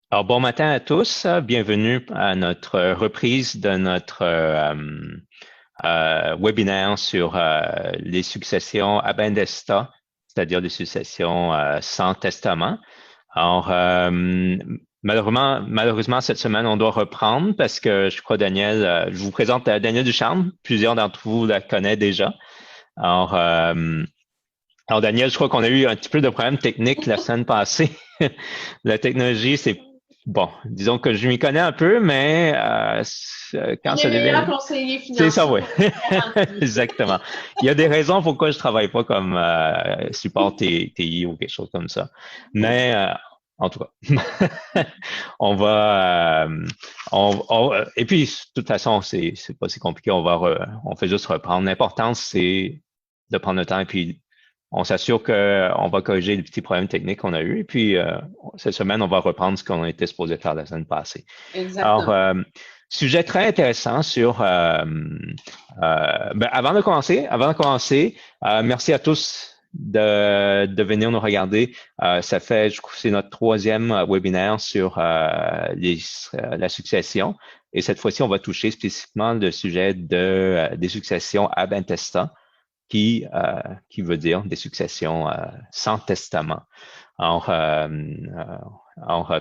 Alors, bon matin à tous. Bienvenue à notre reprise de notre webinaire sur les successions Abendesta, c'est-à-dire les successions sans testament. Alors, malheureusement, cette semaine, on doit reprendre parce que je crois, Daniel, je vous présente Daniel Ducharme. Plusieurs d'entre vous la connaissent déjà. Alors, euh, alors, Daniel, je crois qu'on a eu un petit peu de problèmes techniques la semaine passée. La technologie, c'est bon, disons que je m'y connais un peu, mais On quand est ça meilleur devient, conseiller c'est ça, financier oui. pour les garanties. Exactement. Il y a des raisons pourquoi je travaille pas comme support TI ou quelque chose comme ça. Mais en tout cas, on va, et puis de toute façon, c'est pas si compliqué. On fait juste reprendre. L'important, c'est de prendre le temps et puis on s'assure qu'on va corriger les petits problèmes techniques qu'on a eus. Et puis, cette semaine, on va reprendre ce qu'on était supposé faire la semaine passée. Alors, Exactement. sujet très intéressant sur... avant de commencer, merci à tous de venir nous regarder. Ça fait, je crois que c'est notre troisième webinaire sur la succession. Et cette fois-ci, on va toucher spécifiquement le sujet des successions ab intestat qui veut dire des successions sans testament. Alors,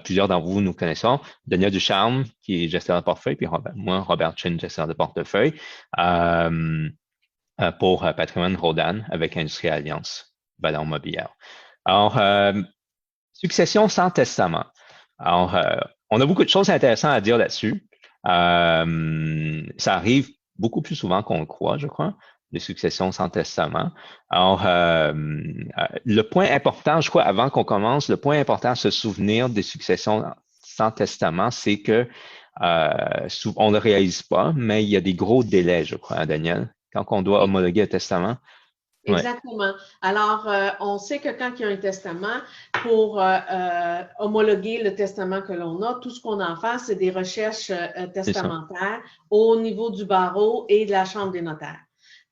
plusieurs d'entre vous nous connaissons. Daniel Ducharme, qui est gestionnaire de portefeuille, puis moi, Robert Chin, gestionnaire de portefeuille, euh, pour Patrimoine Rodan avec Industrie Alliance, valeur mobilière. Alors, succession sans testament. Alors, on a beaucoup de choses intéressantes à dire là-dessus. Ça arrive beaucoup plus souvent qu'on le croit, je crois, les successions sans testament. Alors, le point important, je crois, avant qu'on commence, le point important à se souvenir des successions sans testament, c'est que on ne le réalise pas, mais il y a des gros délais, je crois, hein, Daniel, quand on doit homologuer un testament. Ouais, Exactement. Alors, on sait que quand il y a un testament, pour homologuer le testament que l'on a, tout ce qu'on a à faire, c'est des recherches c'est ça. testamentaires au niveau du barreau et de la Chambre des notaires.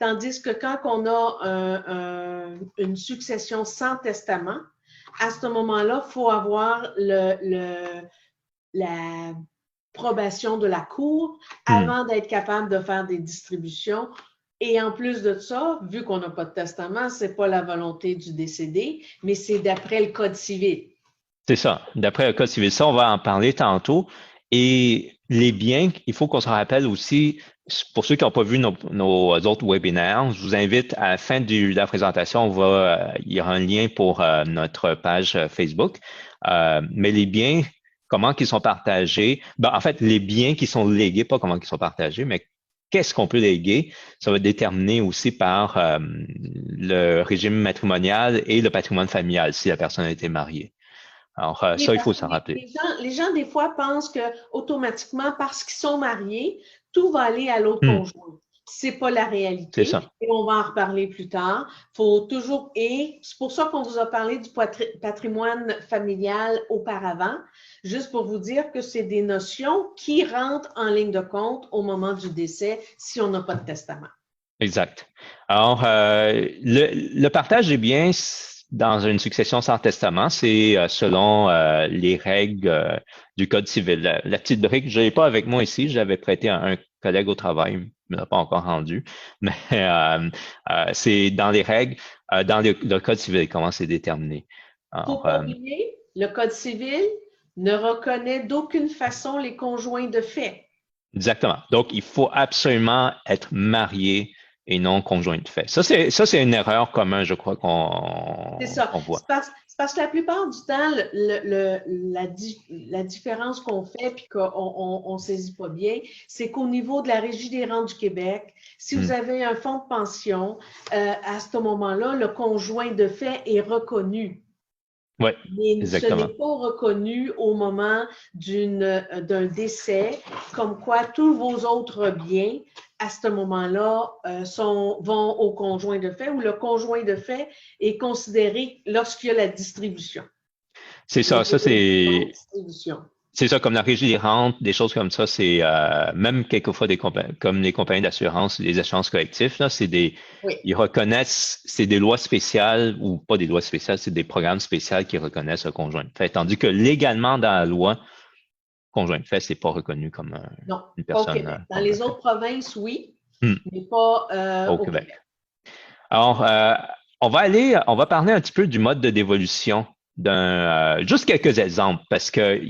Tandis que quand on a une succession sans testament, à ce moment-là, il faut avoir l'approbation de la Cour Hmm. avant d'être capable de faire des distributions. Et en plus de ça, vu qu'on n'a pas de testament, ce n'est pas la volonté du décédé, mais c'est d'après le Code civil. C'est ça. D'après le Code civil, ça, on va en parler tantôt. Et les biens, il faut qu'on se rappelle aussi, pour ceux qui n'ont pas vu nos autres webinaires, je vous invite à la fin de la présentation, il y aura un lien pour notre page Facebook. Mais les biens, comment qu'ils sont partagés, ben, en fait, les biens qui sont légués, pas comment qu'ils sont partagés, mais qu'est-ce qu'on peut léguer, ça va être déterminé aussi par le régime matrimonial et le patrimoine familial si la personne a été mariée. Alors, Oui, ça, il parce faut que s'en rappeler. les gens, des fois, pensent que automatiquement, parce qu'ils sont mariés, tout va aller à l'autre Hmm, conjoint. C'est pas la c'est réalité ça. et on va en reparler plus tard. Faut toujours, et c'est pour ça qu'on vous a parlé du patrimoine familial auparavant, juste pour vous dire que c'est des notions qui rentrent en ligne de compte au moment du décès si on n'a pas de testament. Exact. Alors, le partage des biens dans une succession sans testament, c'est selon les règles du Code civil. La petite brique, je l'ai pas avec moi ici, je l'avais prêté à un collègue au travail, il me l'a pas encore rendu, mais c'est dans les règles, dans le Code civil, comment c'est déterminé. Il ne faut Alors, pas oublier, le Code civil ne reconnaît d'aucune façon les conjoints de fait. exactement. Donc, il faut absolument être marié et non conjoint de fait. Ça, c'est une erreur commune, je crois C'est ça. qu'on voit. C'est parce que la plupart du temps, la différence qu'on fait puis qu'on ne saisit pas bien, c'est qu'au niveau de la Régie des rentes du Québec, si vous Hmm. avez un fonds de pension, à ce moment-là, le conjoint de fait est reconnu. Oui, Mais ce exactement. n'est pas reconnu au moment d'un décès, comme quoi tous vos autres biens, à ce moment-là, vont au conjoint de fait ou le conjoint de fait est considéré lorsqu'il y a la distribution. C'est Les ça. éventuelles distributions. C'est ça, comme la régie des rentes, des choses comme ça, c'est même quelquefois comme les compagnies d'assurance, les assurances collectives, là, Oui. ils reconnaissent, c'est des lois spéciales ou pas des lois spéciales, c'est des programmes spéciaux qui reconnaissent le conjoint de fait. Tandis que légalement dans la loi, conjoint de fait, c'est pas reconnu comme Non, une pas au personne Québec. Dans conjoint les de fait. autres provinces, oui, Hmm, mais pas au au Québec. Québec. Alors, on va parler un petit peu du mode de dévolution juste quelques exemples parce que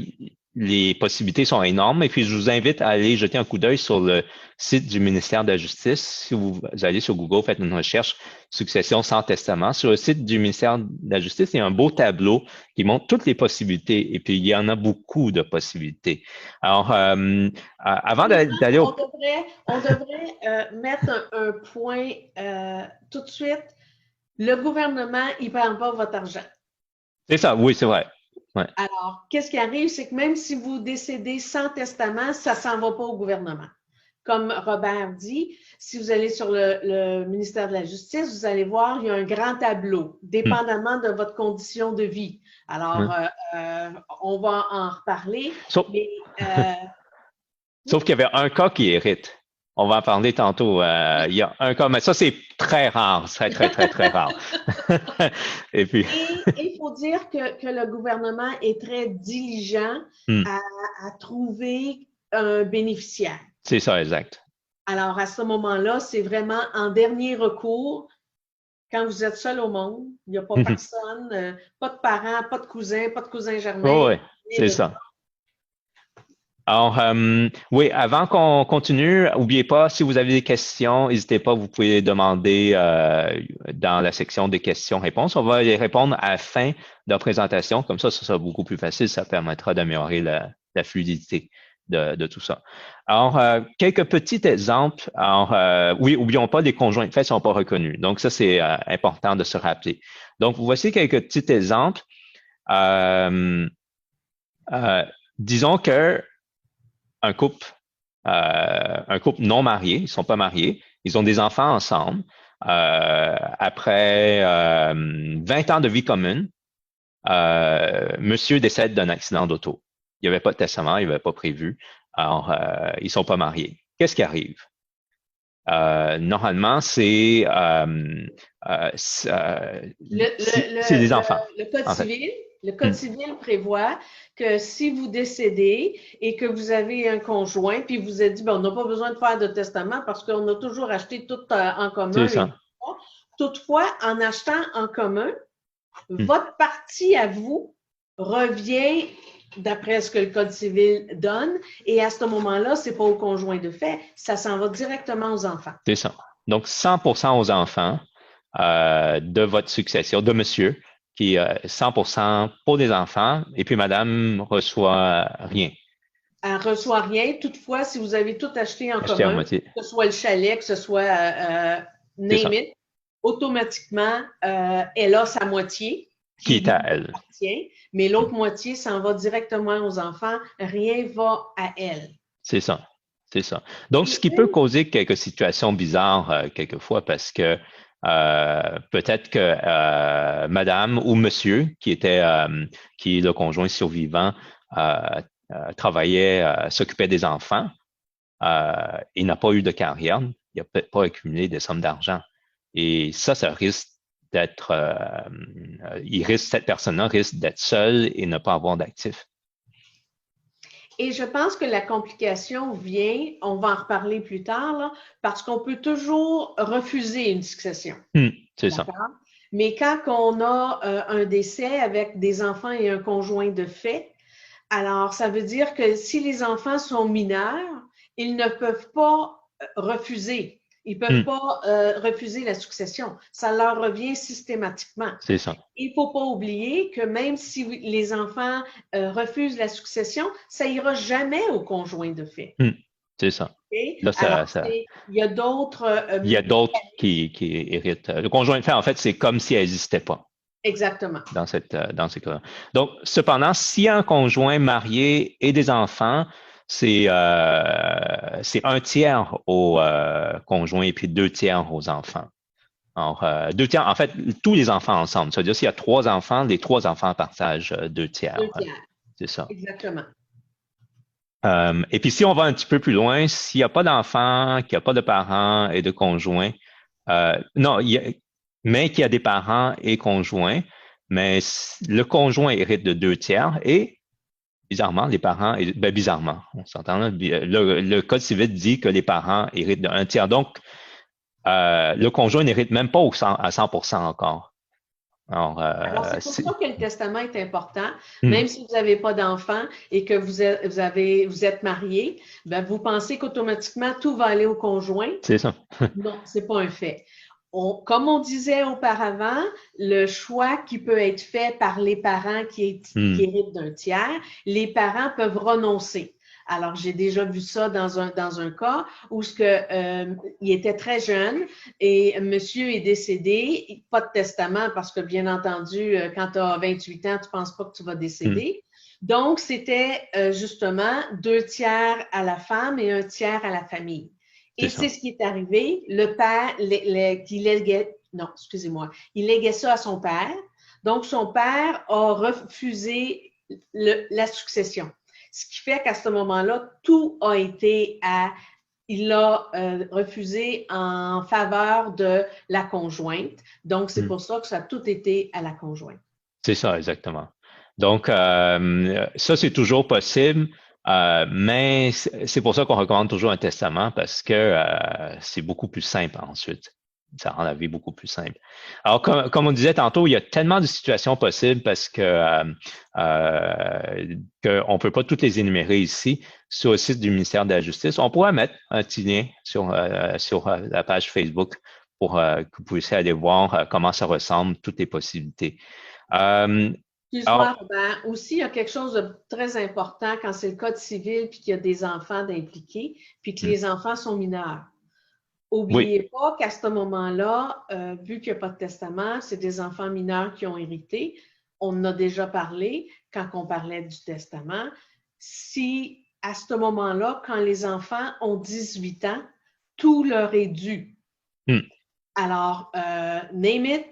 les possibilités sont énormes et puis je vous invite à aller jeter un coup d'œil sur le site du ministère de la Justice. Si vous allez sur Google, faites une recherche succession sans testament. Sur le site du ministère de la Justice, il y a un beau tableau qui montre toutes les possibilités et puis il y en a beaucoup de possibilités. Alors, avant d'aller au... On devrait mettre un point tout de suite. Le gouvernement, il ne prend pas votre argent. C'est ça, oui, c'est vrai. Ouais. Alors, qu'est-ce qui arrive? C'est que même si vous décédez sans testament, ça ne s'en va pas au gouvernement. Comme Robert dit, si vous allez sur le ministère de la Justice, vous allez voir, il y a un grand tableau, dépendamment de votre condition de vie. Alors, on va en reparler. Sauf qu'il y avait un cas qui hérite. On va en parler tantôt. Il y a un cas, mais ça, c'est très rare. C'est très, très, très rare. Et puis. Et il faut dire que le gouvernement est très diligent à trouver un bénéficiaire. C'est ça, exact. Alors, à ce moment-là, c'est vraiment en dernier recours, quand vous êtes seul au monde, il n'y a pas personne, pas de parents, pas de cousins germains. Oh, oui, c'est ça. Alors, oui, avant qu'on continue, n'oubliez pas, si vous avez des questions, n'hésitez pas, vous pouvez les demander dans la section des questions-réponses. On va les répondre à la fin de la présentation. Comme ça sera beaucoup plus facile. Ça permettra d'améliorer la fluidité de tout ça. Alors, quelques petits exemples. Alors, oui, n'oublions pas, les conjoints de fait ne sont pas reconnus. Donc, ça, c'est important de se rappeler. Donc, voici quelques petits exemples. Disons que un couple non marié, ils ne sont pas mariés, ils ont des enfants ensemble. Après 20 ans de vie commune, monsieur décède d'un accident d'auto. Il n'y avait pas de testament, il n'y avait pas prévu. Alors, ils ne sont pas mariés. Qu'est-ce qui arrive? Normalement, c'est des enfants. Le Code civil, le Code civil prévoit que si vous décédez et que vous avez un conjoint, puis vous êtes dit, ben, on n'a pas besoin de faire de testament parce qu'on a toujours acheté tout en commun. Toutefois, en achetant en commun, votre partie à vous revient d'après ce que le Code civil donne, et à ce moment-là, ce n'est pas au conjoint de fait, ça s'en va directement aux enfants. C'est ça. Donc, 100% aux enfants de votre succession, de monsieur, qui est 100% pour les enfants, et puis madame reçoit rien. Elle ne reçoit rien. Toutefois, si vous avez tout acheté en commun, que ce soit le chalet, que ce soit name it, automatiquement, elle a sa moitié qui est à elle. Mais l'autre moitié s'en va directement aux enfants. Rien va à elle. C'est ça. C'est ça. Donc, ce qui peut causer quelques situations bizarres quelquefois parce que peut-être que madame ou monsieur, qui est le conjoint survivant, travaillait, s'occupait des enfants, il n'a pas eu de carrière, il n'a peut-être pas accumulé des sommes d'argent. Et ça risque d'être, cette personne-là risque d'être seule et ne pas avoir d'actifs. Et je pense que la complication vient, on va en reparler plus tard, là, parce qu'on peut toujours refuser une succession. C'est ça. Mais quand on a un décès avec des enfants et un conjoint de fait, alors ça veut dire que si les enfants sont mineurs, ils ne peuvent pas refuser. Ils ne peuvent pas refuser la succession. Ça leur revient systématiquement. C'est ça. Il ne faut pas oublier que même si les enfants refusent la succession, ça n'ira jamais au conjoint de fait. C'est ça. Okay? Là, alors, il y a d'autres... il y a d'autres qui héritent. Le conjoint de fait, en fait, c'est comme si elle n'existait pas. Exactement. Dans ces cas-là. Donc, cependant, s'il y a un conjoint marié et des enfants, c'est un tiers aux conjoints et puis 2 tiers aux enfants. Alors, 2 tiers, en fait, tous les enfants ensemble. C'est-à-dire, s'il y a 3 enfants, les 3 enfants partagent 2 tiers. 2 tiers. C'est ça. Exactement. Et puis, si on va un petit peu plus loin, s'il n'y a pas d'enfants, qu'il n'y a pas de parents et de conjoints, mais qu'il y a des parents et conjoints, mais le conjoint hérite de 2 tiers et bizarrement, les parents, bizarrement, on s'entend là, le Code civil dit que les parents héritent d'un tiers. Donc, le conjoint n'hérite même pas à 100% encore. Alors, c'est pour ça que le testament est important. Hmm. Même si vous n'avez pas d'enfant et que vous êtes marié, ben, vous pensez qu'automatiquement, tout va aller au conjoint. C'est ça. Non, ce n'est pas un fait. Comme on disait auparavant, le choix qui peut être fait par les parents qui héritent d'un tiers, les parents peuvent renoncer. Alors, j'ai déjà vu ça dans un cas où il était très jeune et monsieur est décédé, pas de testament parce que, bien entendu, quand tu as 28 ans, tu ne penses pas que tu vas décéder. Donc, c'était justement 2 tiers à la femme et 1 tiers à la famille. Et c'est ce qui est arrivé. Le père, il léguait ça à son père. Donc, son père a refusé la succession. Ce qui fait qu'à ce moment-là, tout a été il l'a refusé en faveur de la conjointe. Donc, c'est pour ça que ça a tout été à la conjointe. C'est ça, exactement. Donc, ça, c'est toujours possible, mais c'est pour ça qu'on recommande toujours un testament parce que c'est beaucoup plus simple ensuite. Ça rend la vie beaucoup plus simple. Alors, comme on disait tantôt, il y a tellement de situations possibles parce que qu'on peut pas toutes les énumérer ici sur le site du ministère de la Justice. On pourrait mettre un petit lien sur la page Facebook pour que vous puissiez aller voir comment ça ressemble, toutes les possibilités. Excuse-moi, Robert. Aussi, il y a quelque chose de très important quand c'est le code civil puis qu'il y a des enfants d'impliqués puis que les enfants sont mineurs. N'oubliez pas qu'à ce moment-là, vu qu'il n'y a pas de testament, c'est des enfants mineurs qui ont hérité. On en a déjà parlé quand on parlait du testament. Si à ce moment-là, quand les enfants ont 18 ans, tout leur est dû. Alors, name it,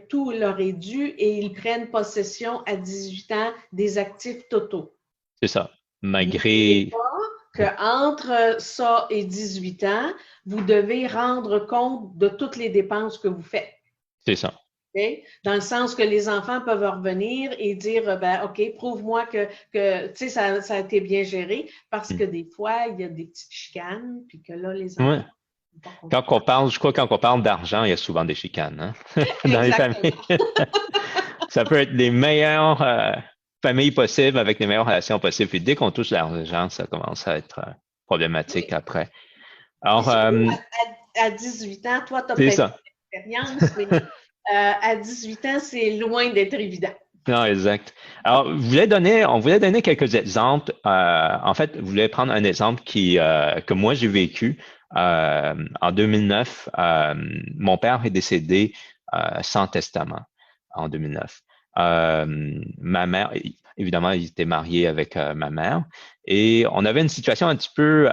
tout leur est dû et ils prennent possession à 18 ans des actifs totaux. C'est ça. Malgré qu'entre ça et 18 ans, vous devez rendre compte de toutes les dépenses que vous faites. C'est ça. Okay? Dans le sens que les enfants peuvent revenir et dire, ben, OK, prouve-moi que ça a été bien géré, parce que des fois, il y a des petites chicanes, puis que là, les enfants... Quand on parle d'argent, il y a souvent des chicanes, hein? Dans les familles. Ça peut être les meilleures familles possibles avec les meilleures relations possibles. Puis dès qu'on touche l'argent, ça commence à être problématique après. Alors, à 18 ans, toi, tu as peut-être l'expérience, mais à 18 ans, c'est loin d'être évident. Non, exact. Alors, on voulait donner quelques exemples. En fait, je voulais prendre un exemple que moi j'ai vécu. En 2009, mon père est décédé sans testament en 2009. Ma mère, évidemment, il était marié avec ma mère et on avait une situation un petit peu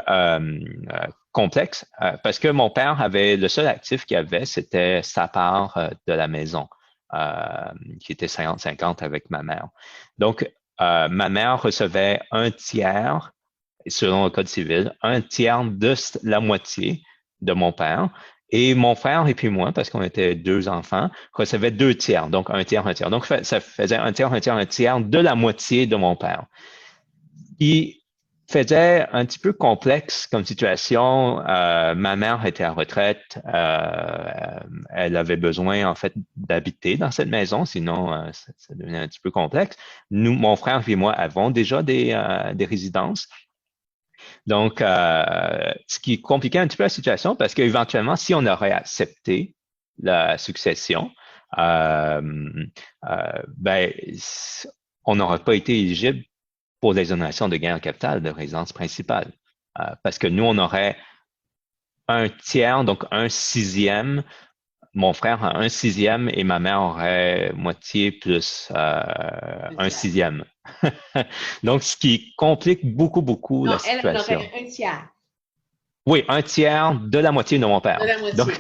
complexe parce que mon père avait le seul actif qu'il avait, c'était sa part de la maison qui était 50-50 avec ma mère. Donc, ma mère recevait un tiers selon le Code civil, un tiers de la moitié de mon père. Et mon frère et puis moi, parce qu'on était 2 enfants, recevaient 2 tiers, donc un tiers, un tiers. Donc, ça faisait un tiers, un tiers, un tiers de la moitié de mon père. Qui faisait un petit peu complexe comme situation. Ma mère était à retraite. Elle avait besoin, en fait, d'habiter dans cette maison, sinon ça devenait un petit peu complexe. Nous, mon frère et moi, avons déjà des résidences. Donc, ce qui compliquait un petit peu la situation parce qu'éventuellement, si on aurait accepté la succession, ben, on n'aurait pas été éligible pour l'exonération de gains en capital de résidence principale. Parce que nous, on aurait un tiers, donc un sixième. Mon frère a un sixième et ma mère aurait moitié plus un sixième. Donc, ce qui complique beaucoup, beaucoup la situation. Elle aurait un tiers. Oui, un tiers de la moitié de mon père. De la moitié. Donc,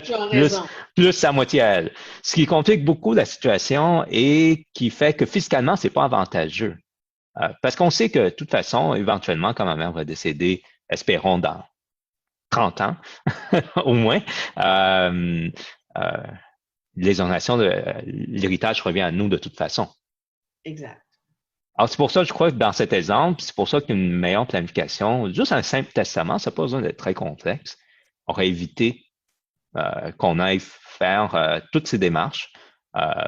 tu as raison. plus sa moitié à elle. Ce qui complique beaucoup la situation et qui fait que fiscalement, c'est pas avantageux. Parce qu'on sait que, de toute façon, éventuellement, quand ma mère va décéder, espérons dans 30 ans, au moins, l'exonération de l'héritage revient à nous de toute façon. Exact. Alors, c'est pour ça que je crois que dans cet exemple, c'est pour ça qu'une meilleure planification, juste un simple testament, ça n'a pas besoin d'être très complexe, aurait évité qu'on aille faire toutes ces démarches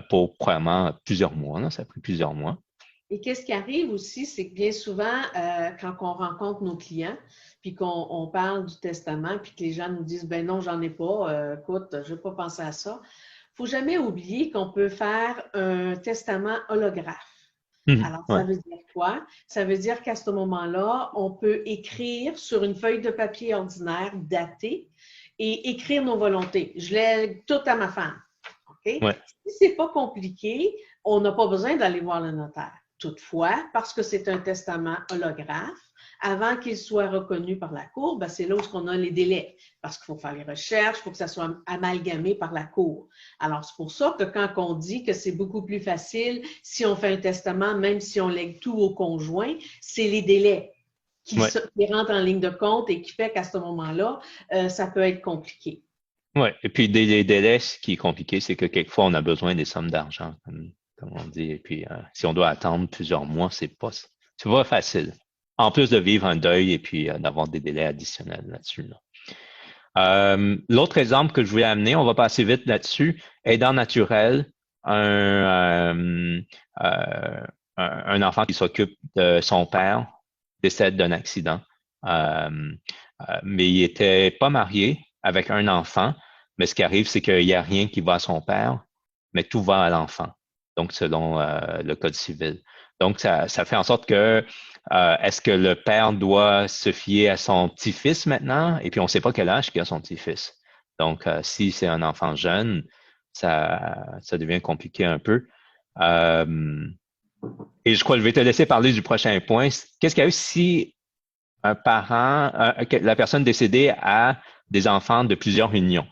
pour probablement plusieurs mois. Là, ça a pris plusieurs mois. Et qu'est-ce qui arrive aussi, c'est que bien souvent, quand on rencontre nos clients, puis qu'on parle du testament, puis que les gens nous disent, ben non, j'en ai pas, écoute, je vais pas penser à ça. Faut jamais oublier qu'on peut faire un testament holographe. Alors, Ouais. ça veut dire quoi? Ça veut dire qu'à ce moment-là, on peut écrire sur une feuille de papier ordinaire datée et écrire nos volontés. Je lègue tout à ma femme. OK? Ouais. Si c'est pas compliqué, on n'a pas besoin d'aller voir le notaire. Toutefois, parce que c'est un testament holographe, avant qu'il soit reconnu par la Cour, ben c'est là où on a les délais. Parce qu'il faut faire les recherches, il faut que ça soit amalgamé par la Cour. Alors, c'est pour ça que quand on dit que c'est beaucoup plus facile si on fait un testament, même si on lègue tout au conjoint, c'est les délais qui rentrent en ligne de compte et qui fait qu'à ce moment-là, ça peut être compliqué. Oui, et puis des délais, ce qui est compliqué, c'est que quelquefois, on a besoin des sommes d'argent, comme on dit. Et puis, si on doit attendre plusieurs mois, c'est pas facile. En plus de vivre un deuil et puis d'avoir des délais additionnels là-dessus. L'autre exemple que je voulais amener, on va passer vite là-dessus, aidant naturel, un enfant qui s'occupe de son père décède d'un accident. Mais il était pas marié avec un enfant, mais ce qui arrive, c'est qu'il n'y a rien qui va à son père, mais tout va à l'enfant. Donc, selon le Code civil. Donc, ça fait en sorte que est-ce que le père doit se fier à son petit-fils maintenant? Et puis, on ne sait pas quel âge qu'il a son petit-fils. Donc, si c'est un enfant jeune, ça devient compliqué un peu. Et je crois que je vais te laisser parler du prochain point. Qu'est-ce qu'il y a eu si un parent, la personne décédée a des enfants de plusieurs unions?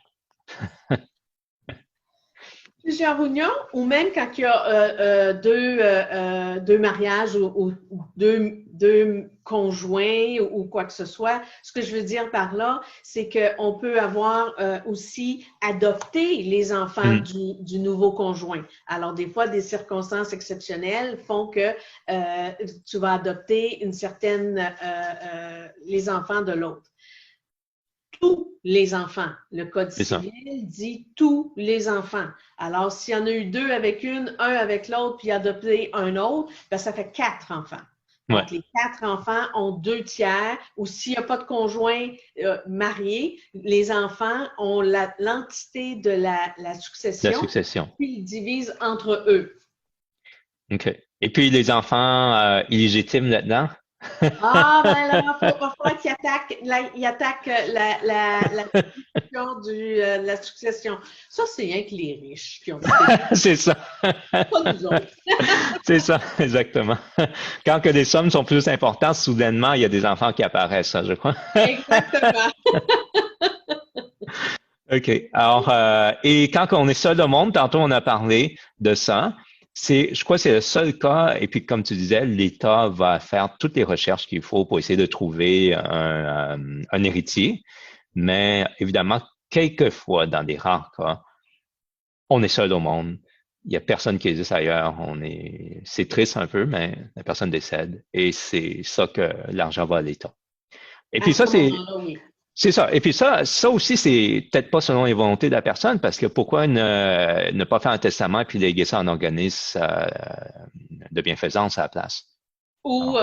Plusieurs unions ou même quand il y a deux mariages ou deux conjoints ou quoi que ce soit. Ce que je veux dire par là, c'est qu'on peut avoir aussi adopté les enfants du nouveau conjoint. Alors, des fois, des circonstances exceptionnelles font que tu vas adopter les enfants de l'autre. Tous les enfants. Le Code civil dit tous les enfants. Alors, s'il y en a eu deux avec un avec l'autre, puis adopté un autre, ben, ça fait 4 enfants. Donc, les 4 enfants ont 2 tiers, ou s'il n'y a pas de conjoint marié, les enfants ont l'entité de la succession. La succession. Puis ils divisent entre eux. OK. Et puis, les enfants illégitimes là-dedans? Ah, ben là, il va falloir qu'il attaque la question de la succession. Ça, c'est rien que les riches qui ont C'est ça. Pas nous autres. C'est ça, exactement. Quand que des sommes sont plus importantes, soudainement, il y a des enfants qui apparaissent, je crois. Exactement. OK. Alors, et quand on est seul au monde, tantôt on a parlé de ça. Je crois que c'est le seul cas, et puis comme tu disais, l'État va faire toutes les recherches qu'il faut pour essayer de trouver un héritier. Mais évidemment, quelquefois, dans des rares cas, on est seul au monde. Il n'y a personne qui existe ailleurs. C'est triste un peu, mais la personne décède. Et c'est ça que l'argent va à l'État. Et puis ça, c'est ça. Et puis ça aussi, c'est peut-être pas selon les volontés de la personne, parce que pourquoi ne pas faire un testament et puis léguer ça en organisme de bienfaisance à la place? Ou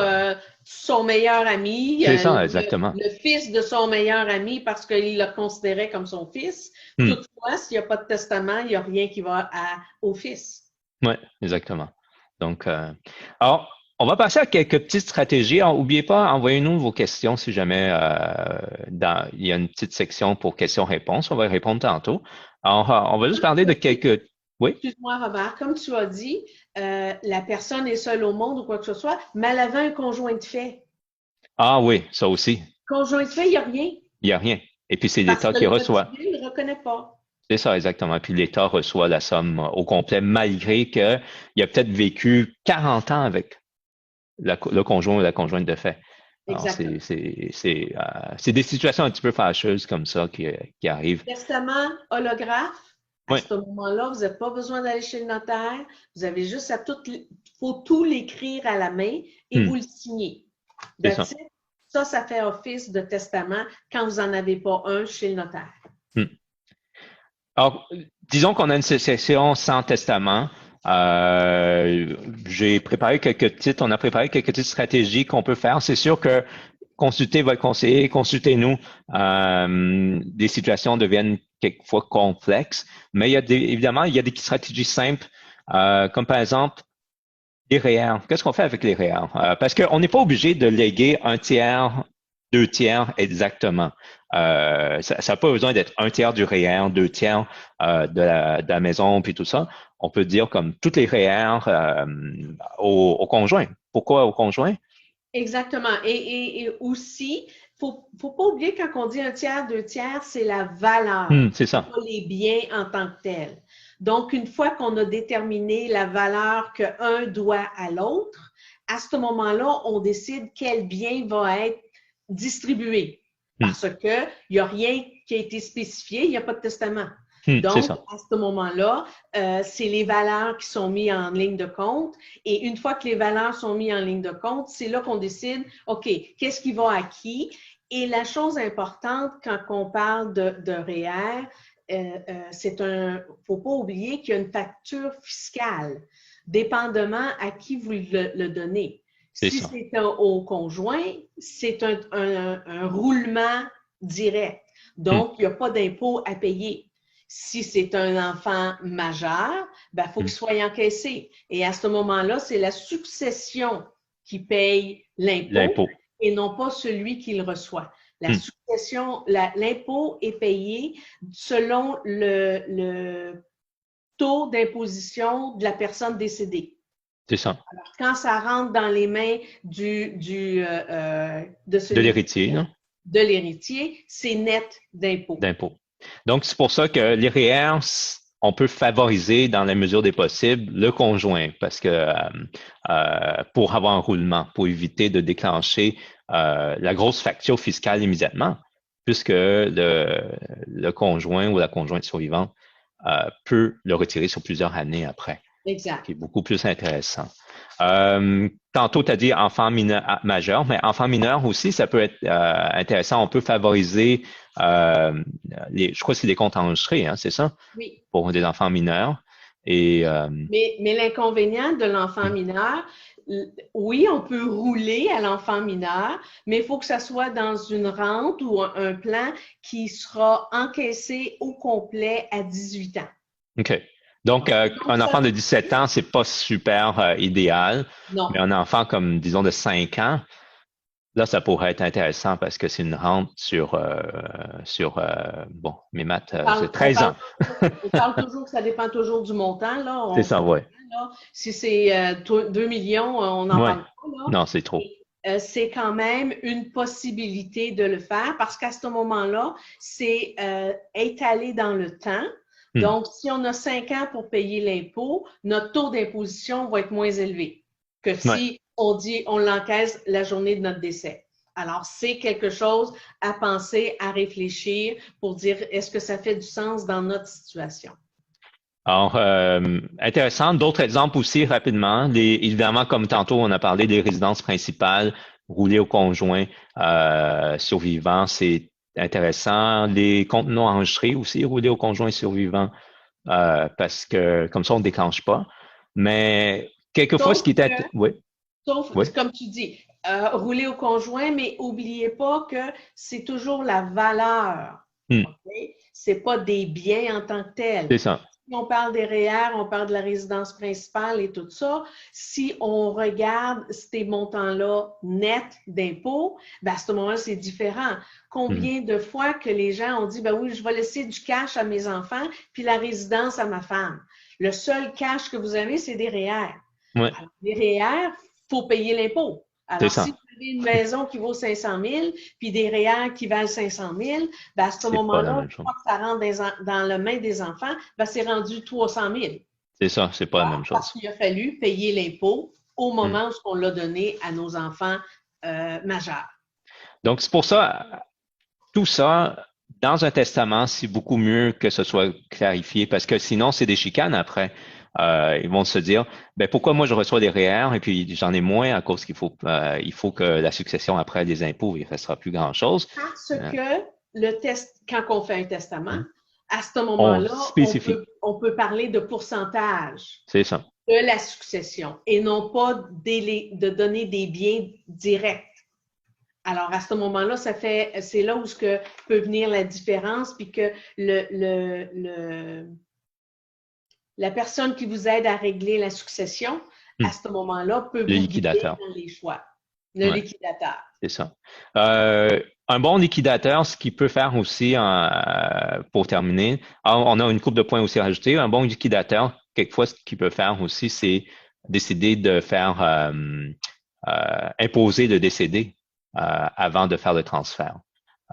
son meilleur ami. C'est ça, exactement. Le fils de son meilleur ami parce qu'il le considérait comme son fils. Toutefois, s'il n'y a pas de testament, il n'y a rien qui va au fils. Oui, exactement. Donc, alors, on va passer à quelques petites stratégies. N'oubliez pas, envoyez-nous vos questions si jamais il y a une petite section pour questions-réponses. On va y répondre tantôt. Alors, on va juste parler de quelques... Oui? Excuse-moi, Robert. Comme tu as dit, la personne est seule au monde ou quoi que ce soit, mais elle avait un conjoint de fait. Ah oui, ça aussi. Conjoint de fait, il n'y a rien. Il n'y a rien. Et puis, c'est l'État qui reçoit. Parce que le ne reconnaît pas. C'est ça, exactement. Puis l'État reçoit la somme au complet, malgré qu'il a peut-être vécu 40 ans avec le conjoint ou la conjointe de fait. Exactement. C'est des situations un petit peu fâcheuses comme ça qui arrivent. Testament holographe, À Oui, ce moment-là, vous n'avez pas besoin d'aller chez le notaire. Vous avez juste à faut tout l'écrire à la main et vous le signez. c'est ça. That's it. Ça fait office de testament quand vous n'en avez pas un chez le notaire. Hmm. Alors, disons qu'on a une succession sans testament. J'ai préparé quelques petites, on a préparé quelques petites stratégies qu'on peut faire. C'est sûr que consultez votre conseiller, consultez-nous. Des situations deviennent quelquefois complexes, mais évidemment, il y a des stratégies simples, comme par exemple les REER. Qu'est-ce qu'on fait avec les REER? Parce qu'on n'est pas obligé de léguer un tiers, deux tiers exactement. Ça n'a pas besoin d'être un tiers du REER, deux tiers de la maison, puis tout ça. On peut dire comme toutes les REER au conjoint. Pourquoi au conjoint? Exactement. Et aussi, faut pas oublier quand on dit un tiers, deux tiers, c'est la valeur, C'est ça. pas les biens en tant que tels. Donc, une fois qu'on a déterminé la valeur qu'un doit à l'autre, à ce moment-là, on décide quel bien va être distribué. Parce qu'il n'y a rien qui a été spécifié, il n'y a pas de testament. C'est Donc, ça. à ce moment-là, c'est les valeurs qui sont mises en ligne de compte. Et une fois que les valeurs sont mises en ligne de compte, c'est là qu'on décide, OK, qu'est-ce qui va à qui? Et la chose importante quand on parle de REER, faut pas oublier qu'il y a une facture fiscale, dépendamment à qui vous le donnez. C'est Si ça. c'est au conjoint, c'est un roulement direct. Donc, il n'y a pas d'impôt à payer. Si c'est un enfant majeur, il faut qu'il soit encaissé. Et à ce moment-là, c'est la succession qui paye l'impôt L'impôt. et non pas celui qui le reçoit. La succession, l'impôt est payé selon le taux d'imposition de la personne décédée. C'est ça. Alors, quand ça rentre dans les mains De l'héritier, hein? de l'héritier, c'est net d'impôt. D'impôt. Donc, c'est pour ça que les REER, on peut favoriser dans la mesure des possibles le conjoint parce que pour avoir un roulement, pour éviter de déclencher la grosse facture fiscale immédiatement, puisque le conjoint ou la conjointe survivante peut le retirer sur plusieurs années après, Exact. qui est beaucoup plus intéressant. Tantôt, tu as dit enfant mineur, majeur, mais enfant mineur aussi, ça peut être intéressant. On peut favoriser, je crois que c'est des comptes enregistrés, hein, c'est ça? Oui. Pour des enfants mineurs. Et, Mais l'inconvénient de l'enfant mineur, oui, on peut rouler à l'enfant mineur, mais il faut que ça soit dans une rente ou un plan qui sera encaissé au complet à 18 ans. OK. Donc, un enfant de 17 ans, c'est pas super idéal, Non. mais un enfant comme, disons, de 5 ans, là, ça pourrait être intéressant parce que c'est une rente sur bon, mes maths, c'est 13 ans. On parle toujours que ça dépend toujours du montant, là. C'est ça, oui. Si c'est 2 millions, on n'en parle pas, là. Non, c'est trop. C'est quand même une possibilité de le faire parce qu'à ce moment-là, c'est étalé dans le temps. Donc, si on a 5 ans pour payer l'impôt, notre taux d'imposition va être moins élevé que si on l'encaisse la journée de notre décès. Alors, c'est quelque chose à penser, à réfléchir pour dire est-ce que ça fait du sens dans notre situation. Alors, intéressant. D'autres exemples aussi rapidement. Évidemment, comme tantôt, on a parlé des résidences principales, rouler au conjoint survivant, c'est intéressant. Les comptes non enregistrés aussi, rouler au conjoint survivant, parce que comme ça, on ne déclenche pas. Mais quelquefois, ce qui est... Oui. Sauf, comme tu dis, rouler au conjoint, mais n'oubliez pas que c'est toujours la valeur. Okay? Ce n'est pas des biens en tant que tels. C'est ça. Si on parle des REER, on parle de la résidence principale et tout ça. Si on regarde ces montants-là nets d'impôts, à ce moment-là, c'est différent. Combien de fois que les gens ont dit, ben oui, je vais laisser du cash à mes enfants, puis la résidence à ma femme. Le seul cash que vous avez, c'est des REER. Ouais. Alors, les REER, il faut payer l'impôt. Alors, si vous avez une maison qui vaut 500 000, puis des REER qui valent 500 000, à ce moment-là, une fois que ça rentre dans la main des enfants, c'est rendu 300 000. C'est ça, c'est pas la même chose. Parce qu'il a fallu payer l'impôt au moment où on l'a donné à nos enfants majeurs. Donc, c'est pour ça, tout ça, dans un testament, c'est beaucoup mieux que ce soit clarifié parce que sinon, c'est des chicanes après. Ils vont se dire, ben pourquoi moi je reçois des REER et puis j'en ai moins à cause il faut que la succession après les impôts, il ne restera plus grand-chose. Parce Euh, que quand on fait un testament, à ce on moment-là, spécifie, on peut parler de pourcentage c'est ça. de la succession et non pas de donner des biens directs. Alors, à ce moment-là, c'est là où peut venir la différence, puis que la personne qui vous aide à régler la succession, à Hmm. ce moment-là, peut Le vous guider liquidateur. dans les choix. Le Ouais, liquidateur. c'est ça. Un bon liquidateur, ce qu'il peut faire aussi, pour terminer, on a une couple de points aussi à rajouter. Un bon liquidateur, quelquefois, ce qu'il peut faire aussi, c'est décider de faire imposer le décédé avant de faire le transfert,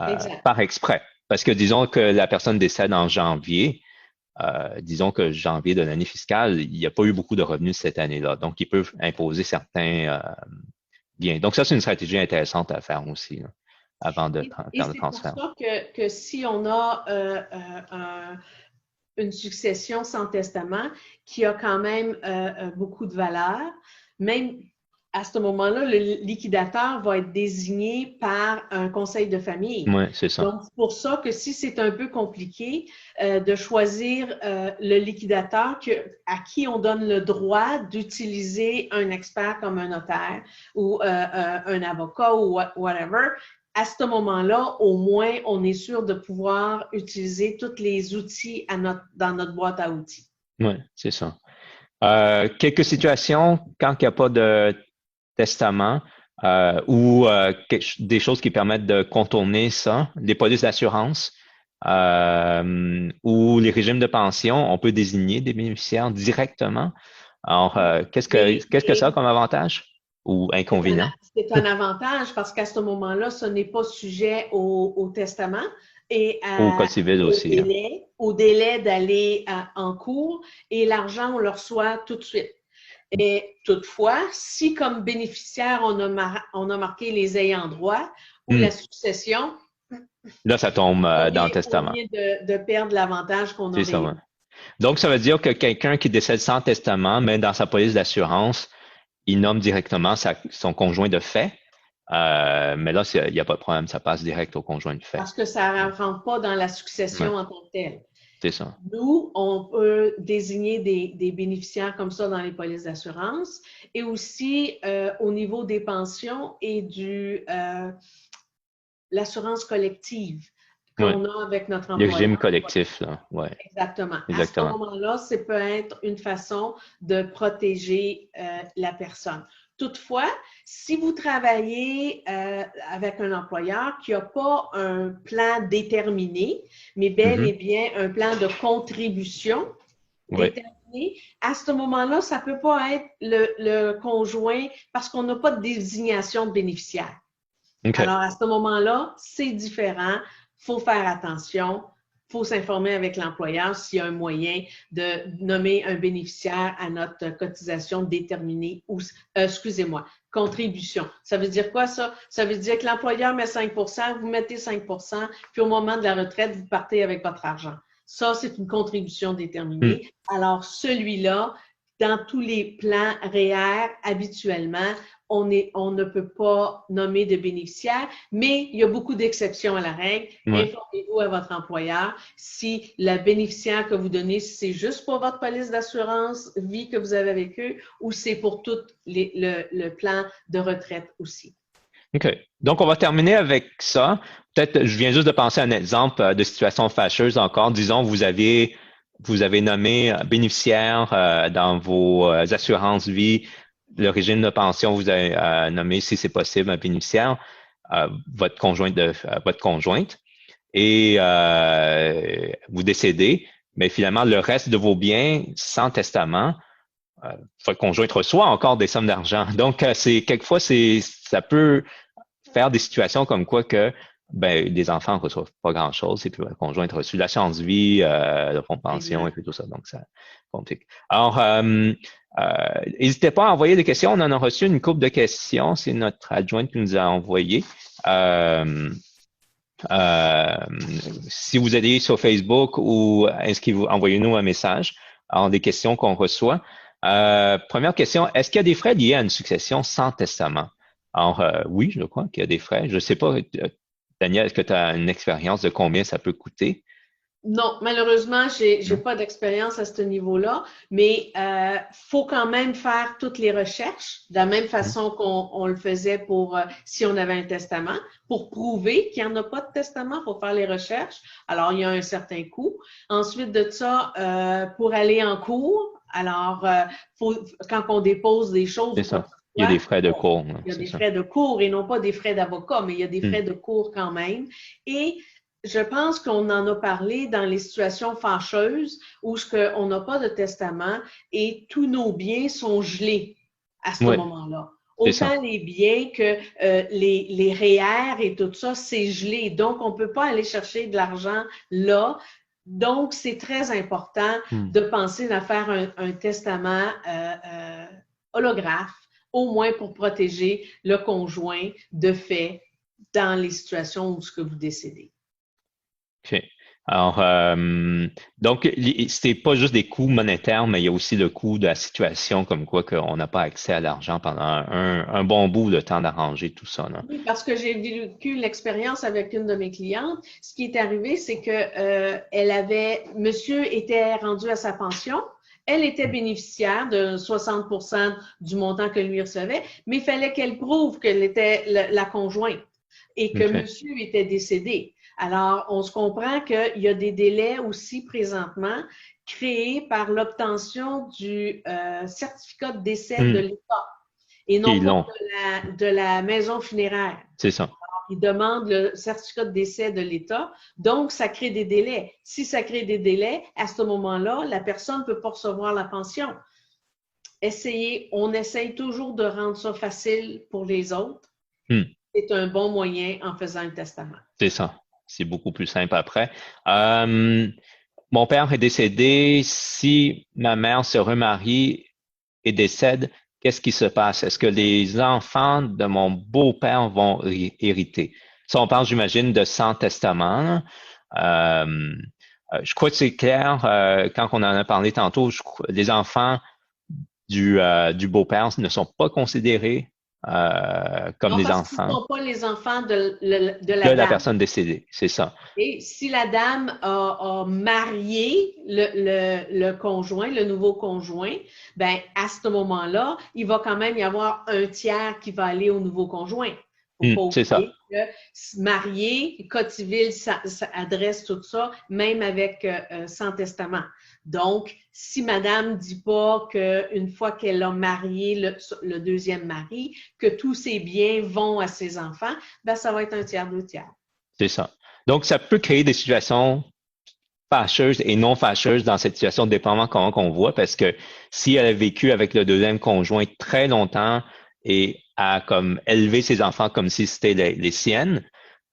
Exact. par exprès. Parce que disons que la personne décède en janvier, disons que janvier de l'année fiscale, il n'y a pas eu beaucoup de revenus cette année-là. Donc, ils peuvent imposer certains biens. Donc, ça, c'est une stratégie intéressante à faire aussi, là, avant de Et faire le c'est pour transfert. ça que si on a une succession sans testament qui a quand même beaucoup de valeur, même à ce moment-là, le liquidateur va être désigné par un conseil de famille. Oui, c'est ça. Donc, c'est pour ça que si c'est un peu compliqué de choisir le liquidateur à qui on donne le droit d'utiliser un expert comme un notaire ou un avocat ou whatever, à ce moment-là, au moins, on est sûr de pouvoir utiliser tous les outils dans notre boîte à outils. Oui, c'est ça. Quelques situations, quand il n'y a pas de testament, ou des choses qui permettent de contourner ça, les polices d'assurance ou les régimes de pension, on peut désigner des bénéficiaires directement. Alors, qu'est-ce que ça a comme avantage ou inconvénient? C'est un avantage parce qu'à ce moment-là, ce n'est pas sujet au testament et Au code civil aussi, hein. au délai d'aller en cours et l'argent, on le reçoit tout de suite. Et toutefois, si comme bénéficiaire, on a marqué les ayants droit ou la Hmm. succession, Là, ça tombe dans le on testament. vient de perdre l'avantage qu'on C'est ça, aurait eu. ouais. Donc, ça veut dire que quelqu'un qui décède sans testament, mais dans sa police d'assurance, il nomme directement son conjoint de fait. Mais là, il n'y a pas de problème, ça passe direct au conjoint de fait. Parce que ça ne rentre pas dans la Ouais, succession en tant que telle. c'est ça. Nous, on peut désigner des bénéficiaires comme ça dans les polices d'assurance et aussi au niveau des pensions et l'assurance collective Ouais. qu'on a avec notre Le employeur. régime collectif, là. Ouais, Exactement. À ce exactement. moment-là, ça peut être une façon de protéger la personne. Toutefois, si vous travaillez avec un employeur qui n'a pas un plan déterminé, mais bel et Mhm. bien un plan de contribution Oui. déterminé, à ce moment-là, ça ne peut pas être le conjoint parce qu'on n'a pas de désignation de bénéficiaire. OK. Alors, à ce moment-là, c'est différent. Il faut faire attention. Il faut s'informer avec l'employeur s'il y a un moyen de nommer un bénéficiaire à notre cotisation déterminée ou, excusez-moi, contribution. Ça veut dire quoi, ça? Ça veut dire que l'employeur met 5 vous mettez 5 puis au moment de la retraite, vous partez avec votre argent. Ça, c'est une contribution Hmm. déterminée. Alors, celui-là, dans tous les plans REER, habituellement, on ne peut pas nommer de bénéficiaire, mais il y a beaucoup d'exceptions à la règle. Ouais. Informez-vous à votre employeur si la bénéficiaire que vous donnez, si c'est juste pour votre police d'assurance vie que vous avez avec eux ou c'est pour tout le plan de retraite aussi. OK. Donc, on va terminer avec ça. Peut-être, je viens juste de penser à un exemple de situation fâcheuse encore. Disons, vous avez nommé bénéficiaire dans vos assurances vie, le régime de pension, vous avez nommé, si c'est possible, un bénéficiaire, votre conjointe, et vous décédez, mais finalement, le reste de vos biens sans testament, votre conjointe reçoit encore des sommes d'argent. Donc, quelquefois, ça peut faire des situations comme quoi que ben, les enfants ne reçoivent pas grand-chose et puis le conjoint a reçu l'assurance vie, le fonds de pension et Exact. puis tout ça. Donc, ça complique. Alors, n'hésitez pas à envoyer des questions. On en a reçu une couple de questions. C'est notre adjointe qui nous a envoyé. Si vous allez sur Facebook ou envoyez-nous un message en des questions qu'on reçoit. Première question, est-ce qu'il y a des frais liés à une succession sans testament? Alors, oui, je crois qu'il y a des frais. Je ne sais pas, Daniel, est-ce que tu as une expérience de combien ça peut coûter? Non, malheureusement, j'ai Non? pas d'expérience à ce niveau-là, mais faut quand même faire toutes les recherches de la même Hmm. façon qu'on le faisait pour si on avait un testament. Pour prouver qu'il n'y en a pas de testament, il faut faire les recherches. Alors, il y a un certain coût. Ensuite de ça, pour aller en cours, alors, quand on dépose des choses C'est ou quoi que ça. ce Il y a soit, des frais de cours, hein, il y a c'est des ça. frais de cours et non pas des frais d'avocat, mais il y a des Hmm. frais de cours quand même. Et je pense qu'on en a parlé dans les situations fâcheuses où on n'a pas de testament et tous nos biens sont gelés à ce Oui, moment-là. c'est ça. Autant les biens que les REER et tout ça, c'est gelé. Donc, on ne peut pas aller chercher de l'argent là. Donc, c'est très important Hmm. de penser à faire un testament holographe, au moins pour protéger le conjoint de fait dans les situations où ce que vous décidez. OK. Alors, donc, c'était pas juste des coûts monétaires, mais il y a aussi le coût de la situation, comme quoi qu'on n'a pas accès à l'argent pendant un bon bout de temps d'arranger tout ça, là. Oui, parce que j'ai vécu l'expérience avec une de mes clientes. Ce qui est arrivé, c'est que monsieur était rendu à sa pension. Elle était Hmm. bénéficiaire de 60% du montant que lui recevait, mais il fallait qu'elle prouve qu'elle était la conjointe et que OK. monsieur était décédé. Alors, on se comprend qu'il y a des délais aussi présentement créés par l'obtention du certificat de décès de Hmm. l'État et Qui non est pas long, de la maison funéraire. c'est ça. Ils demandent le certificat de décès de l'État. Donc, ça crée des délais. Si ça crée des délais, à ce moment-là, la personne ne peut pas recevoir la pension. On essaye toujours de rendre ça facile pour les autres. Hmm. C'est un bon moyen en faisant un testament. C'est ça. C'est beaucoup plus simple après. Euh, Mon père est décédé. Si ma mère se remarie et décède, qu'est-ce qui se passe? Est-ce que les enfants de mon beau-père vont hériter? Ça, on parle, j'imagine, de 100 testaments. Euh, je crois que c'est clair, quand on en a parlé tantôt, les enfants du beau-père ne sont pas considérés comme Non, des parce qu'ils ne enfants sont pas les enfants de de la la dame. personne décédée. C'est ça. Et si la dame a marié le conjoint, le nouveau conjoint, ben à ce moment-là, il va quand même y avoir un tiers qui va aller au nouveau conjoint. Il ne faut pas C'est ça. oublier que marié, code civil, ça adresse tout ça, même avec sans testament. Donc, si madame ne dit pas qu'une fois qu'elle a marié le deuxième mari, que tous ses biens vont à ses enfants, ben ça va être un tiers, deux tiers. C'est ça. Donc, ça peut créer des situations fâcheuses et non fâcheuses dans cette situation, dépendamment comment qu'on voit, parce que si elle a vécu avec le deuxième conjoint très longtemps et a comme élevé ses enfants comme si c'était les siennes,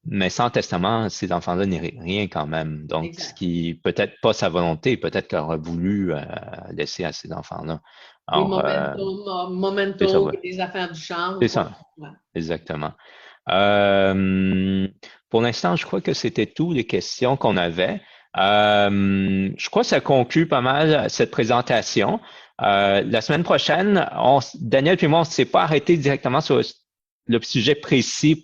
mais sans testament, ces enfants-là n'héritent rien quand même. Donc, ce Exact. qui peut-être pas sa volonté, peut-être qu'elle aurait voulu laisser à ces enfants-là. Des Alors, c'est ça, momentos ouais. et des affaires du genre ou C'est quoi que ça, ce soit. exactement. Euh, pour l'instant, je crois que c'était toutes les questions qu'on avait. Je crois que ça conclut pas mal cette présentation. La semaine prochaine, Daniel et moi, on ne s'est pas arrêté directement sur le sujet précis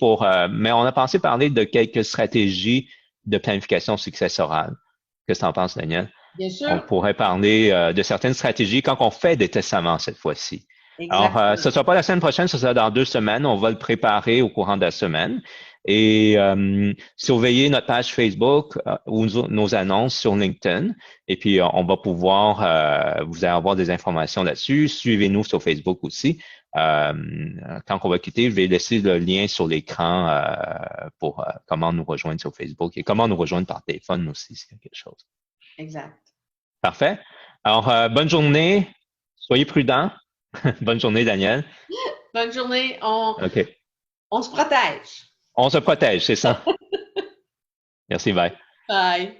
mais on a pensé parler de quelques stratégies de planification successorale. Qu'est-ce que tu en penses, Daniel? Bien On sûr, pourrait parler de certaines stratégies quand on fait des testaments cette fois-ci. Alors, ce exactement. ne sera pas la semaine prochaine, ce sera dans 2 semaines. On va le préparer au courant de la semaine. Et surveillez notre page Facebook ou nos annonces sur LinkedIn. Et puis, on va pouvoir, vous allez avoir des informations là-dessus. Suivez-nous sur Facebook aussi. Euh, Quand on va quitter, je vais laisser le lien sur l'écran pour comment nous rejoindre sur Facebook et comment nous rejoindre par téléphone aussi, s'il y a quelque chose. Exact. Parfait. Alors, bonne journée. Soyez prudents. Bonne journée, Daniel. Bonne journée. OK. On se protège. On se protège, c'est ça. Merci, bye. Bye.